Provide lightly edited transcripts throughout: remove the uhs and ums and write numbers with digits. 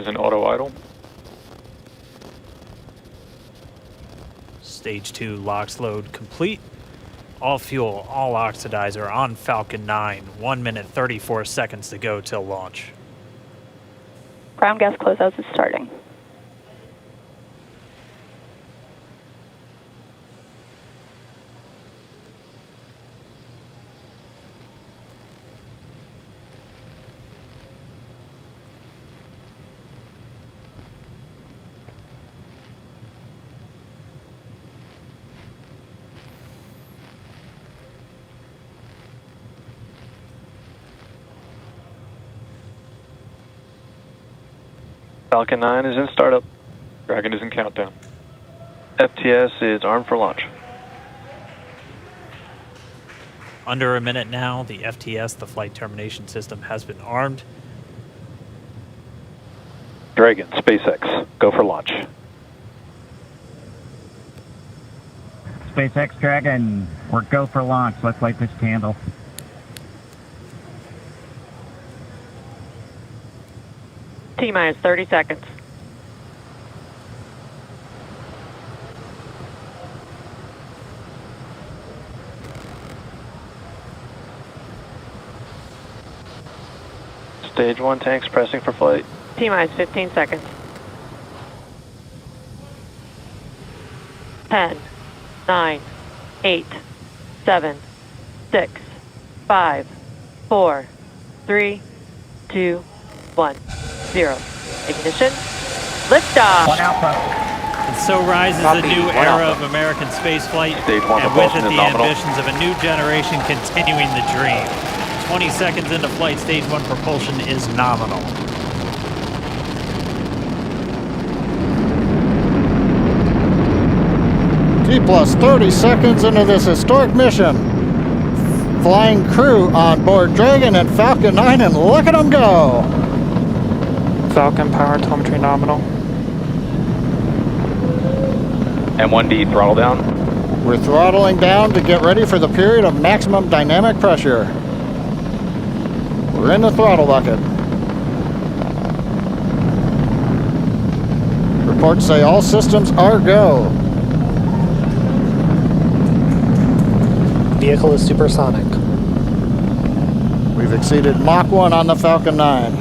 is in auto idle. Stage 2 LOX load complete. All fuel, all oxidizer on Falcon 9. 1 minute 34 seconds to go till launch. Ground gas closeouts is starting. Falcon 9 is in startup. Dragon is in countdown. FTS is armed for launch. Under a minute now, the FTS, the flight termination system, has been armed. Dragon, SpaceX, go for launch. SpaceX Dragon, we're go for launch. Let's light this candle. T-minus 30 seconds. Stage 1 tanks pressing for flight. T-minus 15 seconds. 10, 9, 8, 7, 6, 5, 4, 3, 2, 1, 0. Ignition. Liftoff. One Alpha. And so rises a new era of American spaceflight, Stage 1 and with it propulsion is the nominal. ambitions of a new generation continuing the dream. 20 seconds into flight, stage 1 propulsion is nominal. T plus 30 seconds into this historic mission. Flying crew on board Dragon and Falcon 9, and look at them go! Falcon power telemetry nominal. M1D throttle down. We're throttling down to get ready for the period of maximum dynamic pressure. We're in the throttle bucket. Reports say all systems are go. Vehicle is supersonic. We've exceeded Mach 1 on the Falcon 9.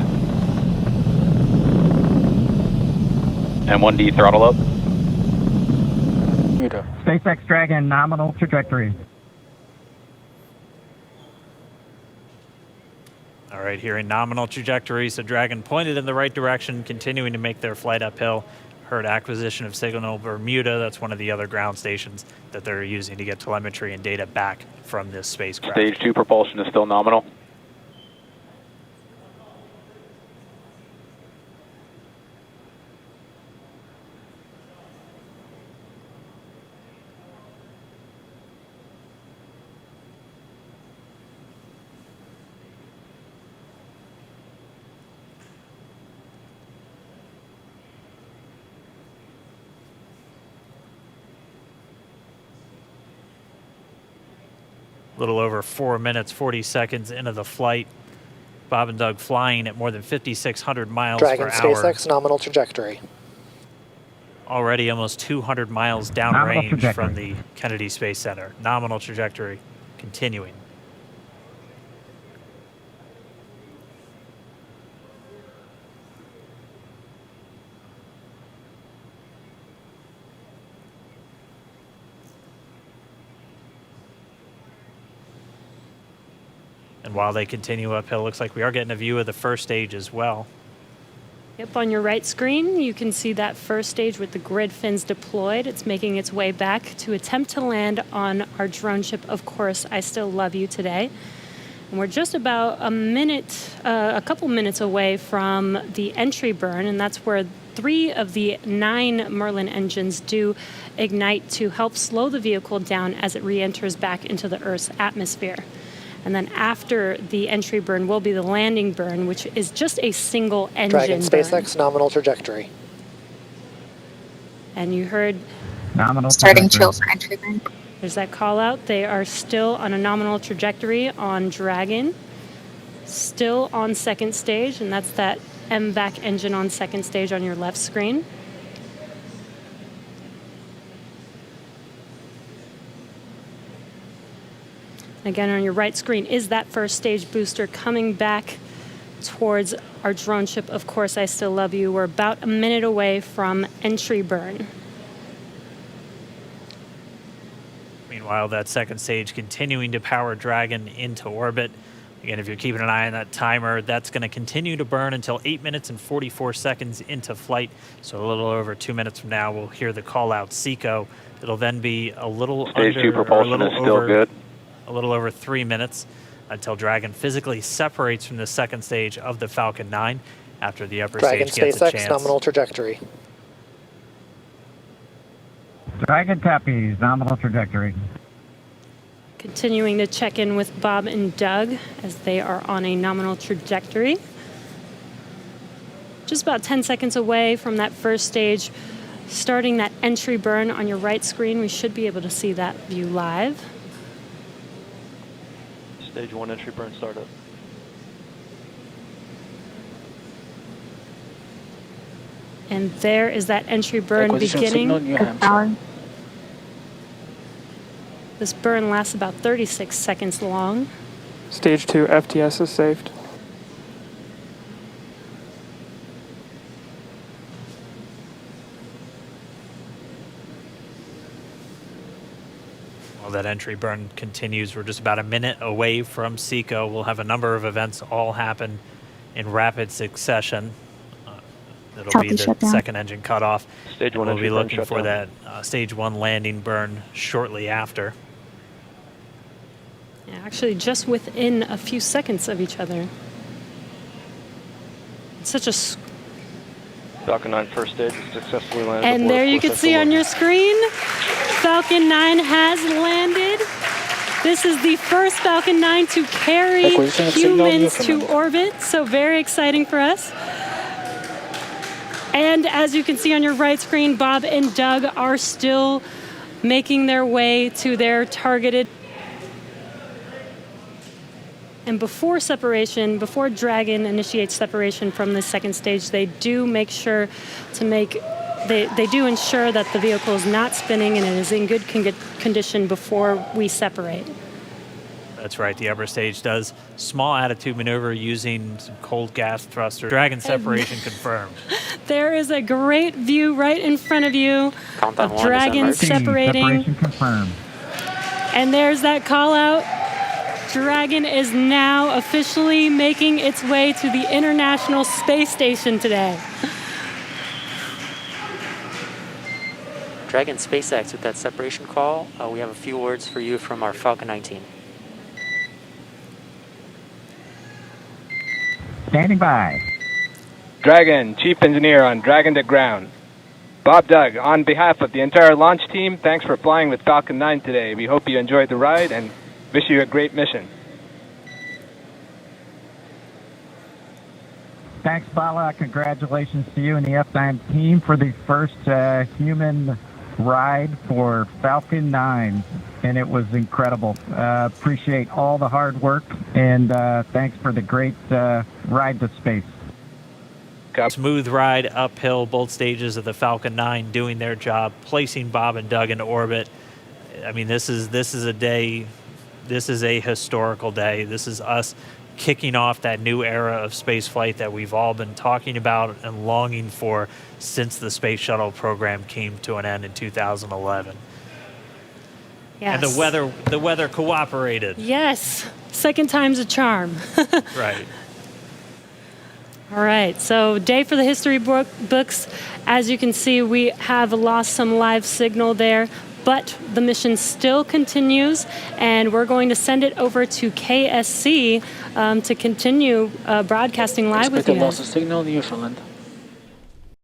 M1D throttle up. SpaceX Dragon, nominal trajectory. All right, hearing nominal trajectory, so Dragon pointed in the right direction, continuing to make their flight uphill. Heard acquisition of signal Bermuda. That's one of the other ground stations that they're using to get telemetry and data back from this spacecraft. Stage 2 propulsion is still nominal. Little over 4 minutes, 40 seconds into the flight. Bob and Doug flying at more than 5,600 miles Dragon per hour. SpaceX nominal trajectory. Already almost 200 miles downrange from the Kennedy Space Center. Nominal trajectory continuing. And while they continue uphill, looks like we are getting a view of the first stage as well. Yep, on your right screen, you can see that first stage with the grid fins deployed. It's making its way back to attempt to land on our drone ship, Of Course, I Still Love You Today. And we're just about a couple minutes away from the entry burn, and that's where 3 of the 9 Merlin engines do ignite to help slow the vehicle down as it re-enters back into the Earth's atmosphere. And then after the entry burn will be the landing burn, which is just a single engine Dragon SpaceX burn. nominal trajectory. And you heard Nominal starting trajectory. chill for entry burn. there's that call out. They are still on a nominal trajectory on Dragon, still on second stage, and that's that MVAC engine on second stage on your left screen. Again, on your right screen is that first stage booster coming back towards our drone ship. Of course, I still love you. We're about a minute away from entry burn. Meanwhile, that second stage continuing to power Dragon into orbit. Again, if you're keeping an eye on that timer, that's going to continue to burn until 8 minutes and 44 seconds into flight. So a little over 2 minutes from now, we'll hear the call out SECO. It'll then be a little Stage under, 2 propulsion is still good. A little over 3 minutes until Dragon physically separates from the second stage of the Falcon 9 after the upper Dragon stage gets a SpaceX chance. nominal trajectory. Dragon copies, nominal trajectory. Continuing to check in with Bob and Doug as they are on a nominal trajectory. Just about 10 seconds away from that first stage, starting that entry burn on your right screen. We should be able to see that view live. Stage 1 entry burn startup. And there is that entry burn beginning. This burn lasts about 36 seconds long. Stage 2 FTS is saved. Well, that entry burn continues. We're just about a minute away from SECO. We'll have a number of events all happen in rapid succession. It'll be the second engine cutoff. Stage 1 we'll entry be burn looking for that stage 1 landing burn shortly after. Yeah, actually, just within a few seconds of each other. It's such a... Falcon 9 first stage is successfully landed. And there you can see on your screen, Falcon 9 has landed. This is the first Falcon 9 to carry humans to orbit, so very exciting for us. And as you can see on your right screen, Bob and Doug are still making their way to their targeted. And before separation, before Dragon initiates separation from the second stage, they do make sure to they do ensure that the vehicle is not spinning and it is in good condition before we separate. That's right, the upper stage does small attitude maneuver using some cold gas thruster. Dragon separation confirmed. There is a great view right in front of you of Dragon separating. Separation confirmed. And there's that call out. Dragon is now officially making its way to the International Space Station today. Dragon SpaceX, with that separation call, we have a few words for you from our Falcon 9 team. Standing by. Dragon, Chief Engineer on Dragon to Ground. Bob Doug, on behalf of the entire launch team, thanks for flying with Falcon 9 today. We hope you enjoyed the ride and wish you a great mission. Thanks, Bala. Congratulations to you and the F9 team for the first human ride for Falcon 9. And it was incredible. Appreciate all the hard work, and thanks for the great ride to space. Smooth ride uphill, both stages of the Falcon 9 doing their job, placing Bob and Doug into orbit. I mean, this is a day, this is a historical day. This is us kicking off that new era of space flight that we've all been talking about and longing for since the space shuttle program came to an end in 2011. Yes. And the weather cooperated. Yes, second time's a charm. Right. All right, so day for the history books. As you can see, we have lost some live signal there, but the mission still continues, and we're going to send it over to KSC to continue broadcasting live with you. Loss of signal, Newfoundland.